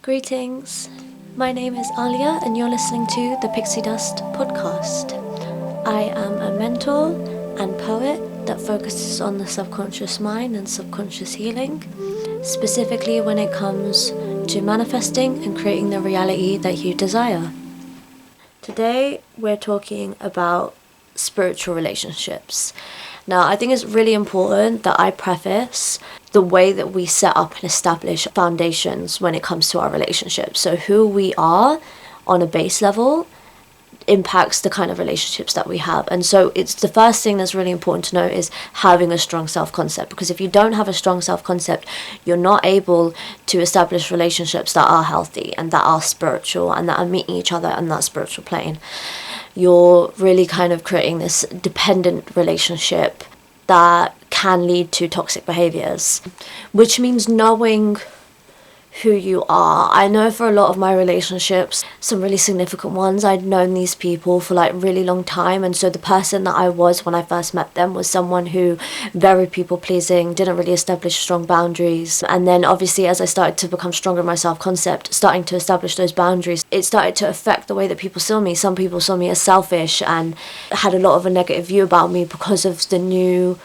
Greetings, my name is Alia and you're listening to the Pixie Dust Podcast. I am a mentor and poet that focuses on the subconscious mind and subconscious healing, specifically when it comes to manifesting and creating the reality that you desire. Today we're talking about spiritual relationships. Now, I think it's really important that I preface the way that we set up and establish foundations when it comes to our relationships. So who we are on a base level impacts the kind of relationships that we have. And so it's the first thing that's really important to know is having a strong self-concept, because if you don't have a strong self-concept, you're not able to establish relationships that are healthy and that are spiritual and that are meeting each other on that spiritual plane. You're really kind of creating this dependent relationship that can lead to toxic behaviors, which means knowing who you are. I know for a lot of my relationships, some really significant ones, I'd known these people for like really long time, and so the person that I was when I first met them was someone who very people pleasing, didn't really establish strong boundaries. And then obviously as I started to become stronger in my self-concept, starting to establish those boundaries, it started to affect the way that people saw me. Some people saw me as selfish and had a lot of a negative view about me because of the new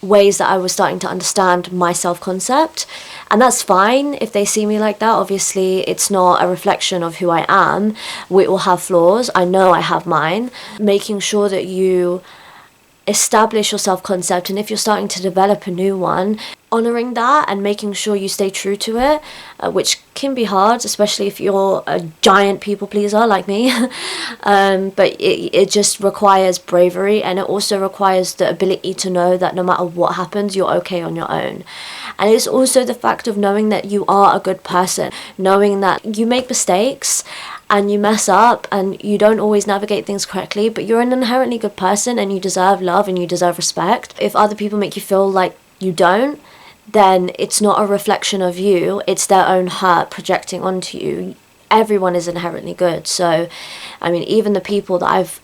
ways that I was starting to understand my self-concept. And that's fine if they see me like that. Obviously it's not a reflection of who I am. We all have flaws. I know I have mine. Making sure that you establish your self-concept, and if you're starting to develop a new one, honoring that and making sure you stay true to it, which can be hard, especially if you're a giant people pleaser like me. But it just requires bravery, and it also requires the ability to know that no matter what happens, you're okay on your own. And it's also the fact of knowing that you are a good person, knowing that you make mistakes and you mess up and you don't always navigate things correctly, but you're an inherently good person and you deserve love and you deserve respect. If other people make you feel like you don't, then it's not a reflection of you, it's their own hurt projecting onto you. Everyone is inherently good. So, I mean, even the people that I've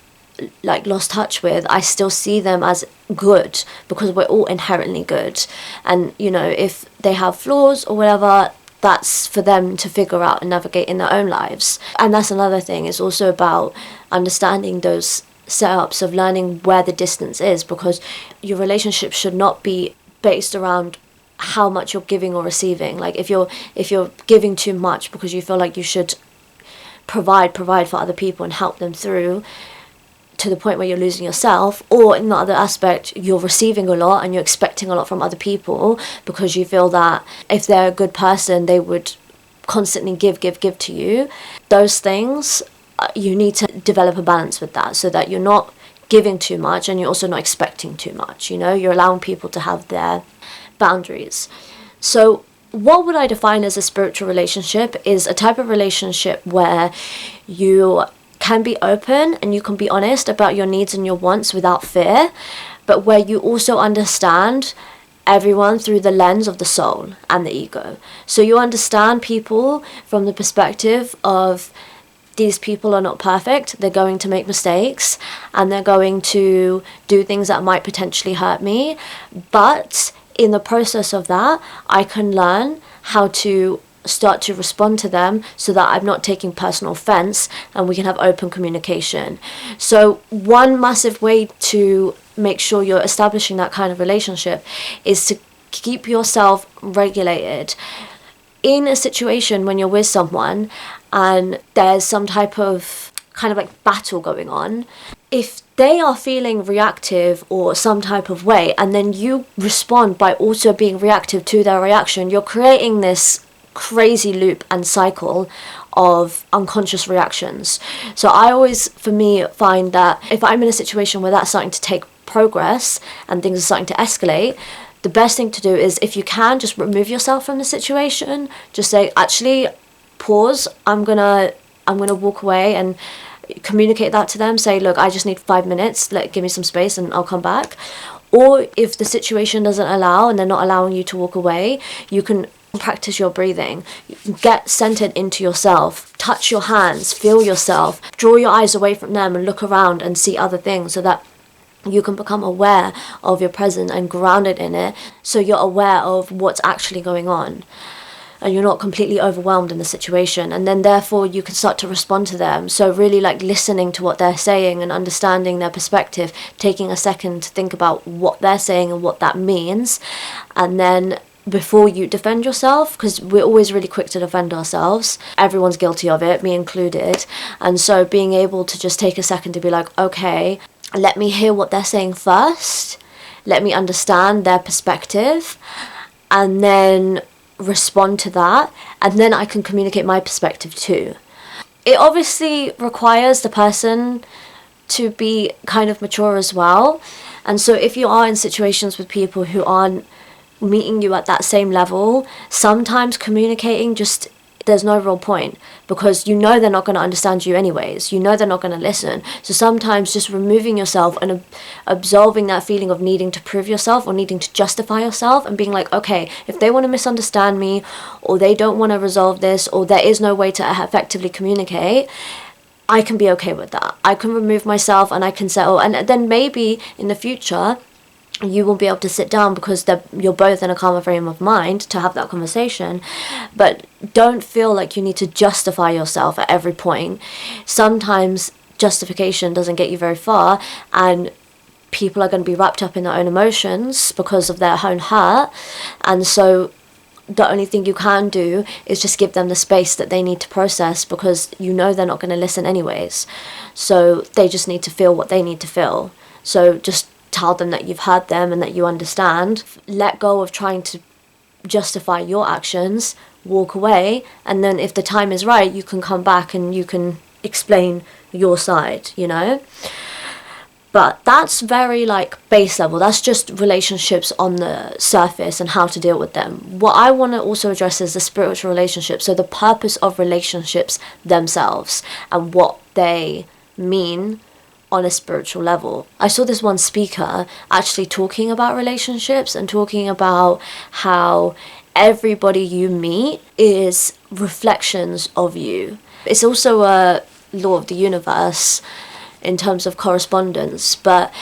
lost touch with, I still see them as good because we're all inherently good. And, if they have flaws or whatever, that's for them to figure out and navigate in their own lives. And that's another thing. It's also about understanding those setups of learning where the distance is, because your relationship should not be based around how much you're giving or receiving. Like if you're giving too much because you feel like you should provide for other people and help them through to the point where you're losing yourself, or in the other aspect, you're receiving a lot and you're expecting a lot from other people because you feel that if they're a good person, they would constantly give to you. Those things, you need to develop a balance with that so that you're not giving too much and you're also not expecting too much. You're allowing people to have their boundaries. So what would I define as a spiritual relationship is a type of relationship where you can be open and you can be honest about your needs and your wants without fear, but where you also understand everyone through the lens of the soul and the ego. So you understand people from the perspective of these people are not perfect, they're going to make mistakes and they're going to do things that might potentially hurt me, but in the process of that, I can learn how to start to respond to them so that I'm not taking personal offense and we can have open communication. So one massive way to make sure you're establishing that kind of relationship is to keep yourself regulated. In a situation when you're with someone and there's some type of kind of like battle going on, if they are feeling reactive or some type of way and then you respond by also being reactive to their reaction, you're creating this crazy loop and cycle of unconscious reactions. So I always, for me, find that if I'm in a situation where that's starting to take progress and things are starting to escalate, the best thing to do is, if you can, just remove yourself from the situation. Just say, actually, pause, I'm gonna walk away, and communicate that to them. Say, look, I just need 5 minutes, give me some space and I'll come back. Or if the situation doesn't allow and they're not allowing you to walk away, you can practice your breathing, get centered into yourself, touch your hands, feel yourself, draw your eyes away from them and look around and see other things so that you can become aware of your present and grounded in it, so you're aware of what's actually going on. and you're not completely overwhelmed in the situation, and then therefore you can start to respond to them. So really like listening to what they're saying and understanding their perspective, taking a second to think about what they're saying and what that means, and then before you defend yourself, because we're always really quick to defend ourselves, everyone's guilty of it, me included. And so being able to just take a second to be like, okay, let me hear what they're saying first, let me understand their perspective, and then respond to that, and then I can communicate my perspective too. It obviously requires the person to be kind of mature as well. And so if you are in situations with people who aren't meeting you at that same level, sometimes communicating just, there's no real point, because you know they're not going to understand you anyways, you know they're not going to listen. So sometimes just removing yourself and absolving that feeling of needing to prove yourself or needing to justify yourself, and being like, okay, if they want to misunderstand me, or they don't want to resolve this, or there is no way to effectively communicate, I can be okay with that. I can remove myself and I can settle, and then maybe in the future you will be able to sit down because you're both in a calmer frame of mind to have that conversation. But don't feel like you need to justify yourself at every point. Sometimes justification doesn't get you very far, and people are going to be wrapped up in their own emotions because of their own hurt. And so the only thing you can do is just give them the space that they need to process, because you know they're not going to listen anyways. So they just need to feel what they need to feel. So just tell them that you've heard them and that you understand. Let go of trying to justify your actions, walk away, and then if the time is right, you can come back and you can explain your side, you know? But that's very like base level. That's just relationships on the surface and how to deal with them. What I want to also address is the spiritual relationships. So the purpose of relationships themselves and what they mean on a spiritual level. I saw this one speaker actually talking about relationships and talking about how everybody you meet is reflections of you. It's also a law of the universe in terms of correspondence, but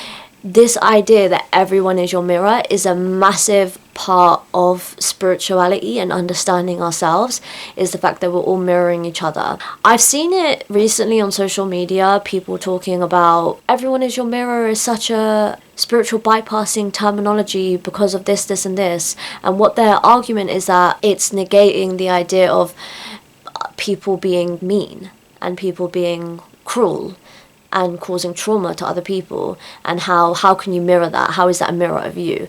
this idea that everyone is your mirror is a massive part of spirituality and understanding ourselves, is the fact that we're all mirroring each other. I've seen it recently on social media, people talking about everyone is your mirror is such a spiritual bypassing terminology because of this, this and this. And what their argument is that it's negating the idea of people being mean and people being cruel and causing trauma to other people, and how can you mirror that? How is that a mirror of you?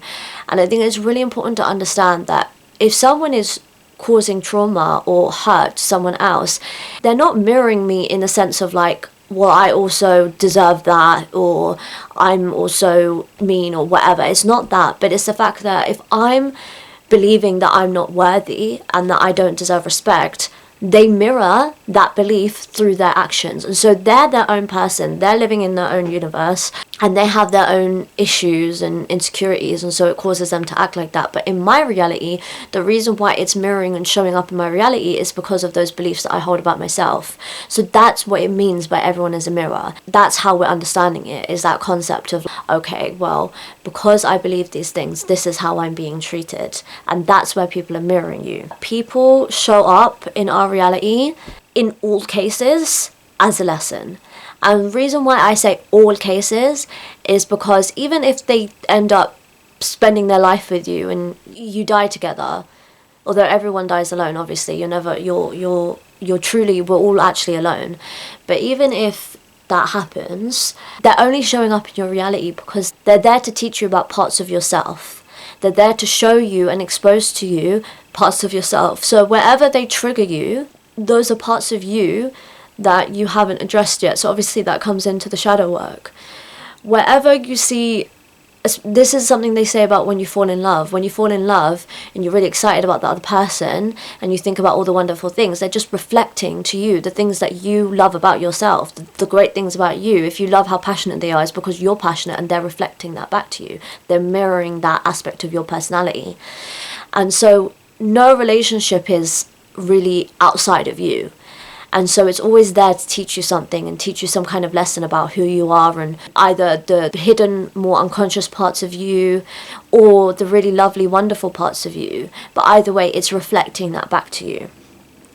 And I think it's really important to understand that if someone is causing trauma or hurt to someone else, they're not mirroring me in the sense of like, well, I also deserve that, or I'm also mean, or whatever. It's not that, but it's the fact that if I'm believing that I'm not worthy and that I don't deserve respect, they mirror that belief through their actions. And so they're their own person, they're living in their own universe, and they have their own issues and insecurities, and so it causes them to act like that. But in my reality, the reason why it's mirroring and showing up in my reality is because of those beliefs that I hold about myself. So that's what it means by everyone is a mirror. That's how we're understanding it, is that concept of, okay, well, because I believe these things, this is how I'm being treated. And that's where people are mirroring you. People show up in our reality in all cases as a lesson. And the reason why I say all cases is because even if they end up spending their life with you and you die together, although everyone dies alone, obviously, you're truly, we're all actually alone. But even if that happens, they're only showing up in your reality because they're there to teach you about parts of yourself. They're there to show you and expose to you parts of yourself. So wherever they trigger you, those are parts of you that you haven't addressed yet. So obviously that comes into the shadow work. Wherever you see, this is something they say about when you fall in love. When you fall in love and you're really excited about the other person and you think about all the wonderful things, they're just reflecting to you the things that you love about yourself, the great things about you. If you love how passionate they are, it's because you're passionate and they're reflecting that back to you. They're mirroring that aspect of your personality. And so no relationship is really outside of you. And so it's always there to teach you something and teach you some kind of lesson about who you are, and either the hidden, more unconscious parts of you or the really lovely, wonderful parts of you. But either way, it's reflecting that back to you.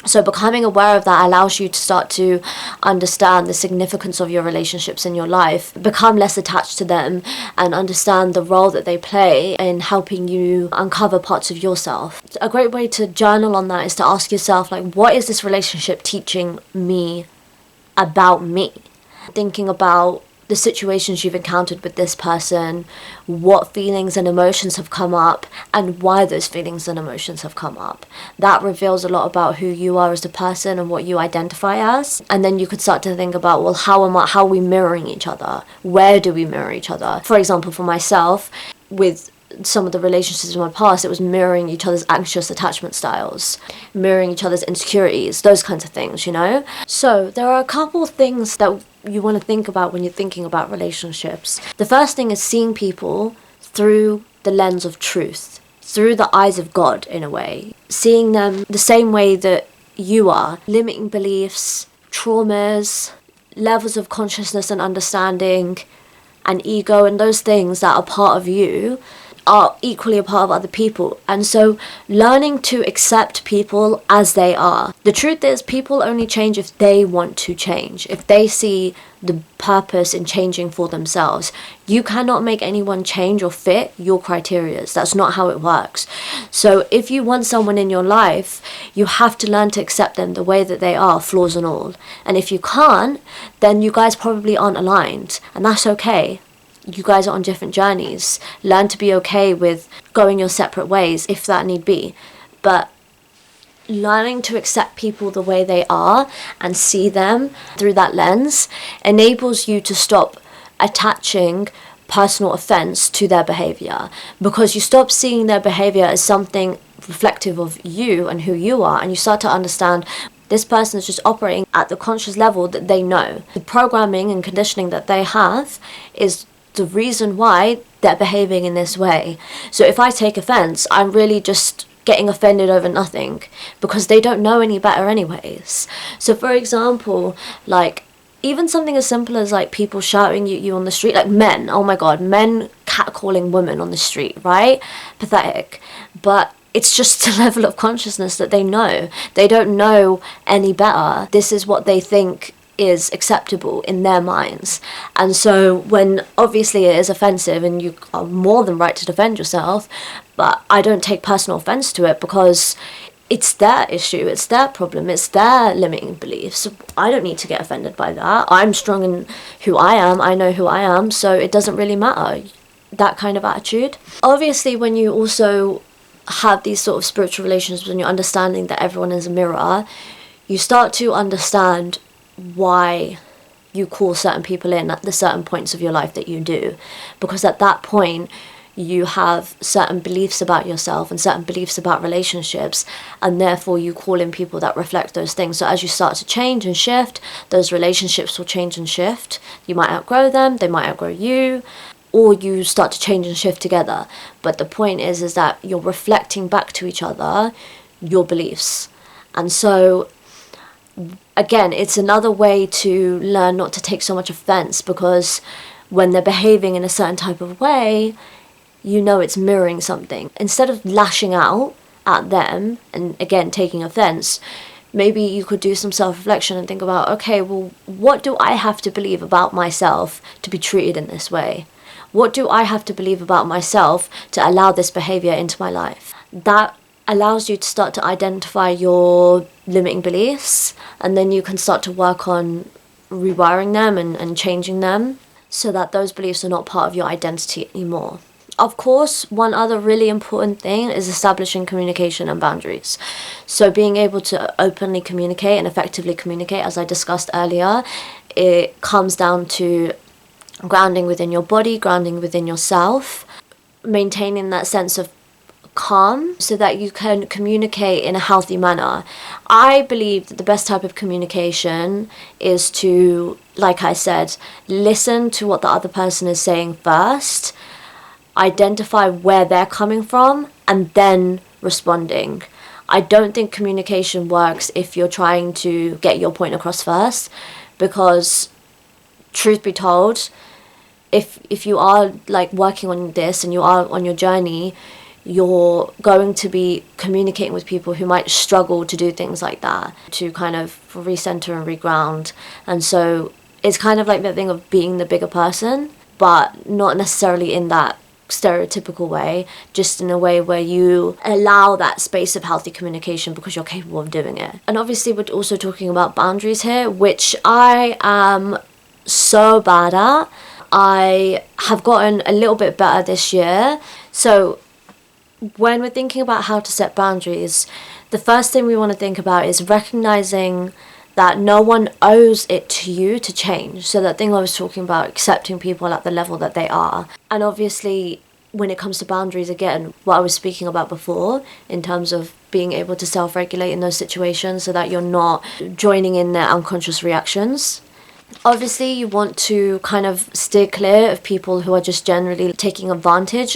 So becoming aware of that allows you to start to understand the significance of your relationships in your life, become less attached to them, and understand the role that they play in helping you uncover parts of yourself. A great way to journal on that is to ask yourself, like, what is this relationship teaching me about me? Thinking about the situations you've encountered with this person, what feelings and emotions have come up, and why those feelings and emotions have come up. That reveals a lot about who you are as a person and what you identify as. And then you could start to think about, well, how are we mirroring each other? Where do we mirror each other? For example, for myself, with some of the relationships in my past, it was mirroring each other's anxious attachment styles, mirroring each other's insecurities, those kinds of things, you know? So there are a couple of things that you want to think about when you're thinking about relationships. The first thing is seeing people through the lens of truth, through the eyes of God, in a way. Seeing them the same way that you are. Limiting beliefs, traumas, levels of consciousness and understanding, and ego, and those things that are part of you are equally a part of other people. And so learning to accept people as they are. The truth is, people only change if they want to change, if they see the purpose in changing for themselves. You cannot make anyone change or fit your criteria. That's not how it works. So if you want someone in your life, you have to learn to accept them the way that they are, flaws and all. And if you can't, then you guys probably aren't aligned, and that's okay. You guys are on different journeys. Learn to be okay with going your separate ways if that need be. But learning to accept people the way they are and see them through that lens enables you to stop attaching personal offense to their behavior, because you stop seeing their behavior as something reflective of you and who you are, and you start to understand this person is just operating at the conscious level that they know. The programming and conditioning that they have is the reason why they're behaving in this way. So if I take offense, I'm really just getting offended over nothing, because they don't know any better anyways. So for example, like even something as simple as like people shouting at you on the street, like men, oh my god, men catcalling women on the street, right? Pathetic. But it's just a level of consciousness that they know. They don't know any better. This is what they think is acceptable in their minds. And so when obviously it is offensive, and you are more than right to defend yourself, but I don't take personal offense to it, because it's their issue, it's their problem, it's their limiting beliefs. I don't need to get offended by that. I'm strong in who I am, I know who I am, so it doesn't really matter. That kind of attitude. Obviously, when you also have these sort of spiritual relationships, when you're understanding that everyone is a mirror, you start to understand why you call certain people in at the certain points of your life that you do, because at that point you have certain beliefs about yourself and certain beliefs about relationships, and therefore you call in people that reflect those things. So as you start to change and shift, those relationships will change and shift. You might outgrow them, they might outgrow you, or you start to change and shift together. But the point is that you're reflecting back to each other your beliefs. And so again, it's another way to learn not to take so much offense, because when they're behaving in a certain type of way, you know it's mirroring something. Instead of lashing out at them and again taking offense, maybe you could do some self-reflection and think about, okay, well, what do I have to believe about myself to be treated in this way? What do I have to believe about myself to allow this behavior into my life? That allows you to start to identify your limiting beliefs, and then you can start to work on rewiring them and changing them so that those beliefs are not part of your identity anymore. Of course, one other really important thing is establishing communication and boundaries. So being able to openly communicate and effectively communicate, as I discussed earlier, it comes down to grounding within your body, grounding within yourself, maintaining that sense of calm so that you can communicate in a healthy manner. I believe that the best type of communication is to, like I said, listen to what the other person is saying first, identify where they're coming from, and then responding. I don't think communication works if you're trying to get your point across first, because truth be told, if you are like working on this and you are on your journey, you're going to be communicating with people who might struggle to do things like that, to kind of recenter and reground. And so it's kind of like the thing of being the bigger person, but not necessarily in that stereotypical way, just in a way where you allow that space of healthy communication because you're capable of doing it. And obviously we're also talking about boundaries here, which I am so bad at. I have gotten a little bit better this year. So when we're thinking about how to set boundaries, the first thing we want to think about is recognizing that no one owes it to you to change. So that thing I was talking about, accepting people at the level that they are. And obviously, when it comes to boundaries, again, what I was speaking about before, in terms of being able to self-regulate in those situations so that you're not joining in their unconscious reactions. Obviously, you want to kind of steer clear of people who are just generally taking advantage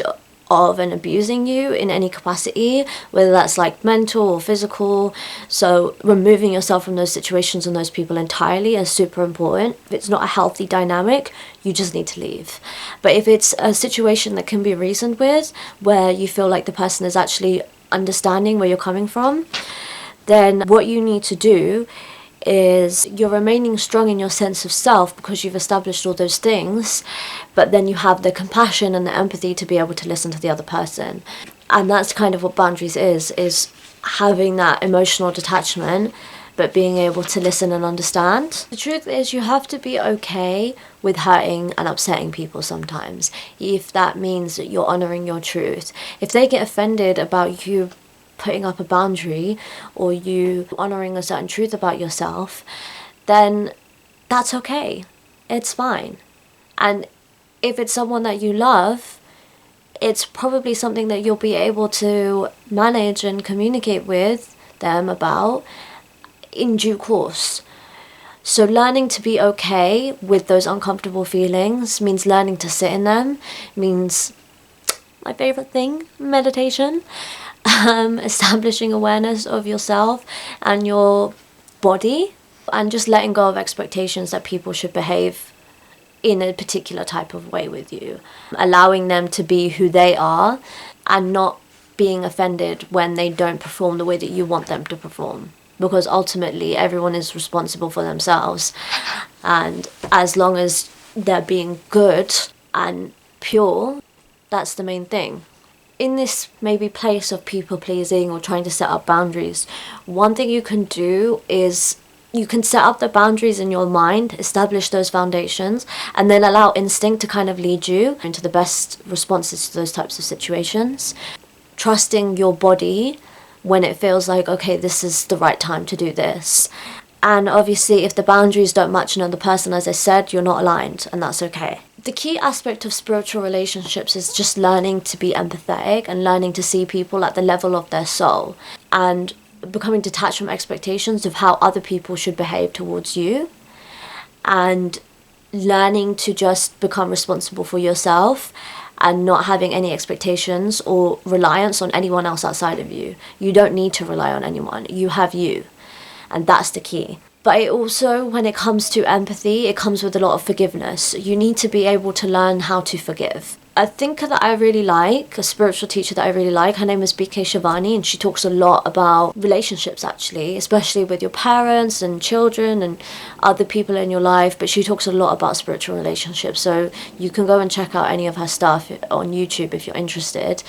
of and abusing you in any capacity, whether that's like mental or physical. So removing yourself from those situations and those people entirely is super important. If it's not a healthy dynamic, you just need to leave. But if it's a situation that can be reasoned with, where you feel like the person is actually understanding where you're coming from, then what you need to do is you're remaining strong in your sense of self because you've established all those things, but then you have the compassion and the empathy to be able to listen to the other person. And that's kind of what boundaries is having that emotional detachment, but being able to listen and understand. The truth is, you have to be okay with hurting and upsetting people sometimes, if that means that you're honoring your truth. If they get offended about you putting up a boundary or you honoring a certain truth about yourself, then that's okay. It's fine. And if it's someone that you love, it's probably something that you'll be able to manage and communicate with them about in due course. So learning to be okay with those uncomfortable feelings means learning to sit in them, means my favorite thing, meditation. Establishing awareness of yourself and your body, and just letting go of expectations that people should behave in a particular type of way with you, allowing them to be who they are and not being offended when they don't perform the way that you want them to perform, because ultimately everyone is responsible for themselves, and as long as they're being good and pure, that's the main thing. In this maybe place of people pleasing or trying to set up boundaries, one thing you can do is you can set up the boundaries in your mind, establish those foundations, and then allow instinct to kind of lead you into the best responses to those types of situations. Trusting your body when it feels like, okay, this is the right time to do this. And obviously, if the boundaries don't match another person, as I said, you're not aligned, and that's okay. The key aspect of spiritual relationships is just learning to be empathetic and learning to see people at the level of their soul, and becoming detached from expectations of how other people should behave towards you, and learning to just become responsible for yourself and not having any expectations or reliance on anyone else outside of you. You don't need to rely on anyone. You have you. And that's the key. But it also, when it comes to empathy, it comes with a lot of forgiveness. You need to be able to learn how to forgive. A thinker that I really like, a spiritual teacher that I really like, her name is B.K. Shivani, and she talks a lot about relationships actually, especially with your parents and children and other people in your life, but she talks a lot about spiritual relationships. So you can go and check out any of her stuff on YouTube if you're interested.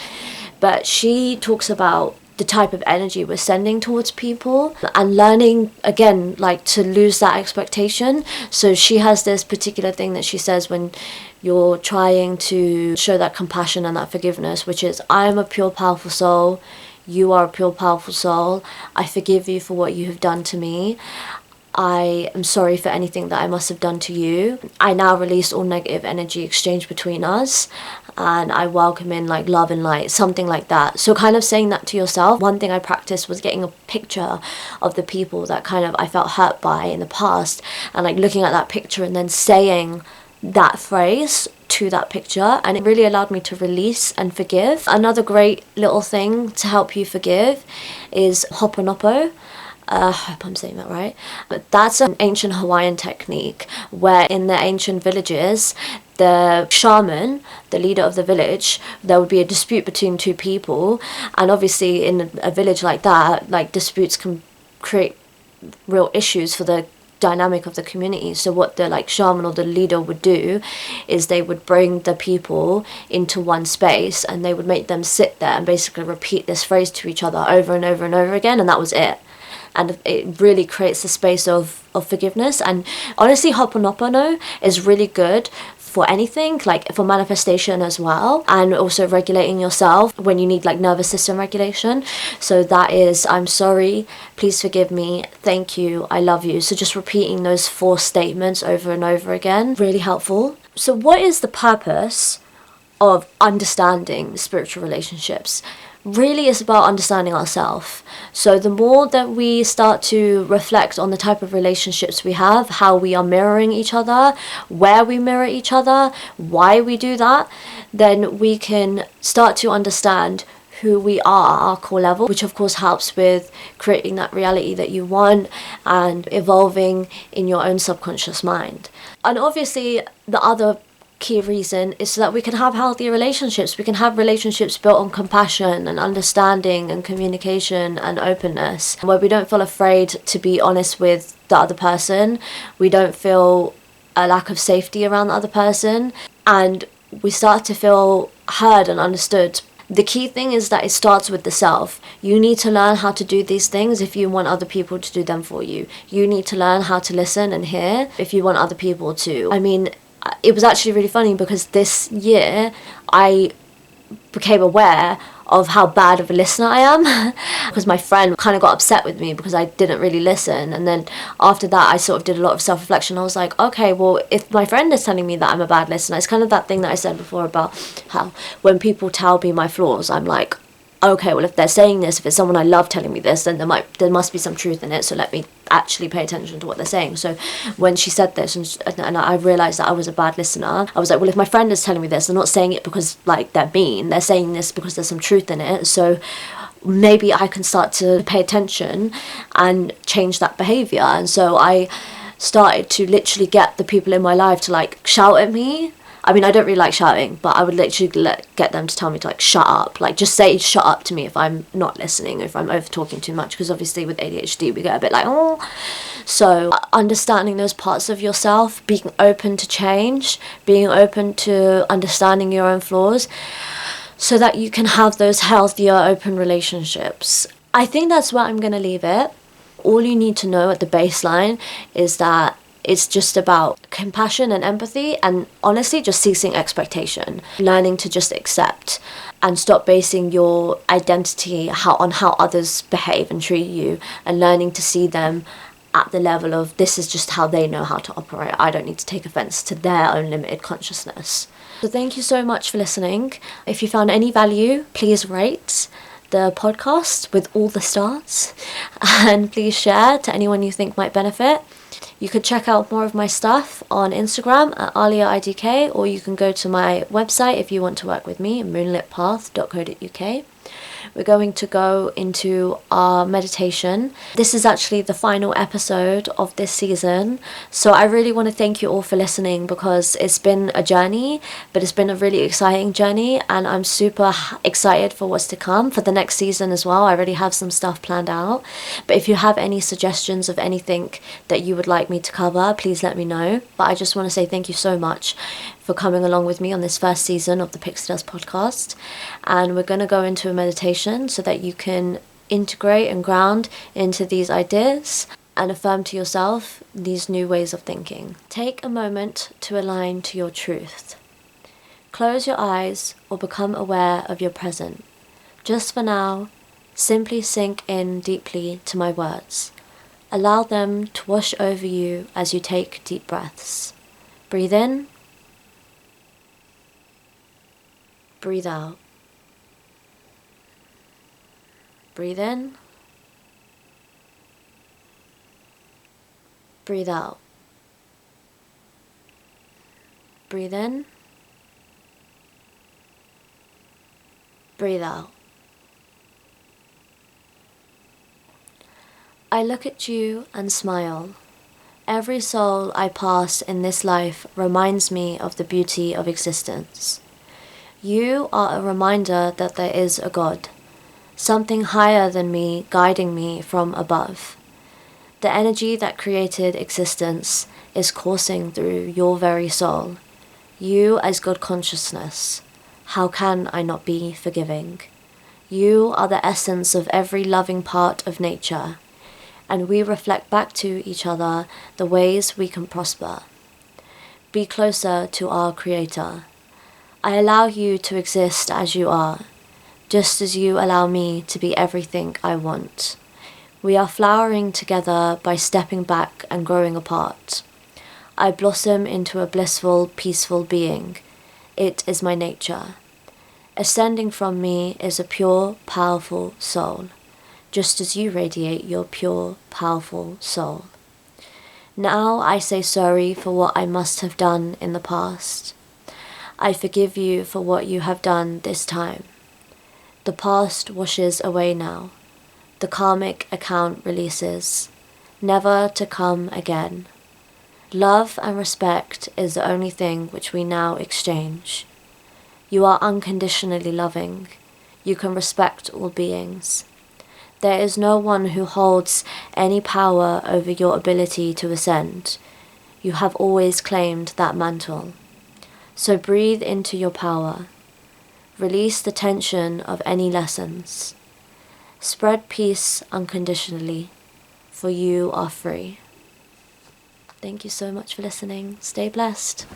But she talks about the type of energy we're sending towards people and learning, again, like to lose that expectation. So she has this particular thing that she says when you're trying to show that compassion and that forgiveness, which is, I am a pure, powerful soul. You are a pure, powerful soul. I forgive you for what you have done to me. I am sorry for anything that I must have done to you. I now release all negative energy exchange between us, and I welcome in like love and light, something like that. So kind of saying that to yourself. One thing I practiced was getting a picture of the people that kind of I felt hurt by in the past, and like looking at that picture and then saying that phrase to that picture, and it really allowed me to release and forgive. Another great little thing to help you forgive is Ho'oponopono. I hope I'm saying that right. But that's an ancient Hawaiian technique where in the ancient villages, the shaman, the leader of the village, there would be a dispute between two people. And obviously in a village like that, like disputes can create real issues for the dynamic of the community. So what the like shaman or the leader would do is they would bring the people into one space and they would make them sit there and basically repeat this phrase to each other over and over and over again, and that was it. And it really creates a space of forgiveness. And honestly, Ho'oponopono is really good for anything, like for manifestation as well, and also regulating yourself when you need like nervous system regulation. So that is, I'm sorry, please forgive me, thank you, I love you. So just repeating those 4 statements over and over again, really helpful. So what is the purpose of understanding spiritual relationships? Really is about understanding ourselves. So the more that we start to reflect on the type of relationships we have, how we are mirroring each other, where we mirror each other, why we do that, then we can start to understand who we are at our core level, which of course helps with creating that reality that you want and evolving in your own subconscious mind. And obviously the other key reason is so that we can have healthy relationships. We can have relationships built on compassion and understanding and communication and openness, where we don't feel afraid to be honest with the other person. We don't feel a lack of safety around the other person, and we start to feel heard and understood. The key thing is that it starts with the self. You need to learn how to do these things if you want other people to do them for you. You need to learn how to listen and hear if you want other people to. I mean, it was actually really funny because this year I became aware of how bad of a listener I am because my friend kind of got upset with me because I didn't really listen. And then after that I sort of did a lot of self-reflection. I was like, okay, well, if my friend is telling me that I'm a bad listener, it's kind of that thing that I said before about how when people tell me my flaws, I'm like, okay, well, if they're saying this, if it's someone I love telling me this, then there must be some truth in it, so let me actually pay attention to what they're saying. So when she said this and I realised that I was a bad listener, I was like, well, if my friend is telling me this, they're not saying it because like they're mean, they're saying this because there's some truth in it, so maybe I can start to pay attention and change that behaviour. And so I started to literally get the people in my life to like shout at me. I mean, I don't really like shouting, but I would literally get them to tell me to like shut up, like just say shut up to me if I'm not listening, if I'm over talking too much, because obviously with ADHD we get a bit like, oh. So understanding those parts of yourself, being open to change, being open to understanding your own flaws, so that you can have those healthier open relationships. I think that's where I'm going to leave it. All you need to know at the baseline is that it's just about compassion and empathy, and honestly just ceasing expectation, learning to just accept and stop basing your identity on how others behave and treat you, and learning to see them at the level of this is just how they know how to operate. I don't need to take offense to their own limited consciousness. So thank you so much for listening. If you found any value, please rate the podcast with all the stars, and please share to anyone you think might benefit. You could check out more of my stuff on Instagram at AliaIDK, or you can go to my website if you want to work with me, moonlitpath.co.uk. We're going to go into our meditation. This is actually the final episode of this season, so I really want to thank you all for listening, because it's been a journey, but it's been a really exciting journey, and I'm super excited for what's to come for the next season as well. I already have some stuff planned out, but if you have any suggestions of anything that you would like me to cover, please let me know. But I just want to say thank you so much for coming along with me on this first season of the Pixie Dust Podcast, and we're going to go into a meditation so that you can integrate and ground into these ideas and affirm to yourself these new ways of thinking. Take a moment to align to your truth. Close your eyes or become aware of your present. Just for now, simply sink in deeply to my words. Allow them to wash over you as you take deep breaths. Breathe in. Breathe out. Breathe in. Breathe out. Breathe in. Breathe out. I look at you and smile. Every soul I pass in this life reminds me of the beauty of existence. You are a reminder that there is a God, something higher than me guiding me from above. The energy that created existence is coursing through your very soul. You as God consciousness. How can I not be forgiving? You are the essence of every loving part of nature, and we reflect back to each other the ways we can prosper. Be closer to our Creator. I allow you to exist as you are, just as you allow me to be everything I want. We are flowering together by stepping back and growing apart. I blossom into a blissful, peaceful being. It is my nature. Ascending from me is a pure, powerful soul, just as you radiate your pure, powerful soul. Now I say sorry for what I must have done in the past. I forgive you for what you have done this time. The past washes away now. The karmic account releases, never to come again. Love and respect is the only thing which we now exchange. You are unconditionally loving. You can respect all beings. There is no one who holds any power over your ability to ascend. You have always claimed that mantle. So breathe into your power. Release the tension of any lessons. Spread peace unconditionally, for you are free. Thank you so much for listening. Stay blessed.